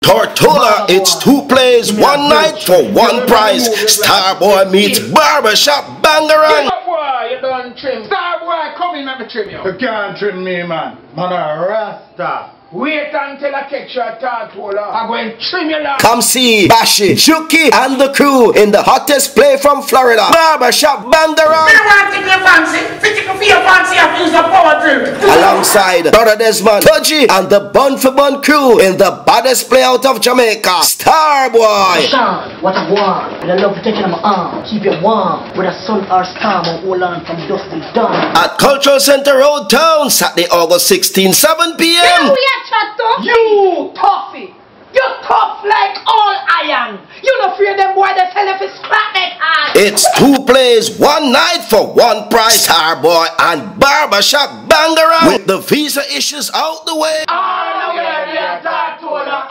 Tortola, it's 2 plays, 1 night for 1 prize. Starboy meets barbershop bangarang. Boy, you don't trim. Starboy, come in, let me trim you. You can't trim me, man. Man, a rasta. Wait until I catch you at Tortola. I'm going to trim you long. Come see Bashi, Shuki and the crew in the hottest play from Florida, barbershop bangarang. Alongside Brother Desmond, Pudgy and the Bun for Bun crew in the baddest play out of Jamaica, Starboy. What I want, with a love taking on my arm, keep it warm, with a sun or storm, and hold on from dusk till dawn. At Cultural Center Road Town, Saturday, August 16, 7 p.m. You toughy! You tough like all iron! You don't fear them boy that tell if it's scrap that hard! It's 2 plays, 1 night for 1 prize, Starboy and barbershop bangarang. With the visa issues out the way. Ah, no, we are Tortola.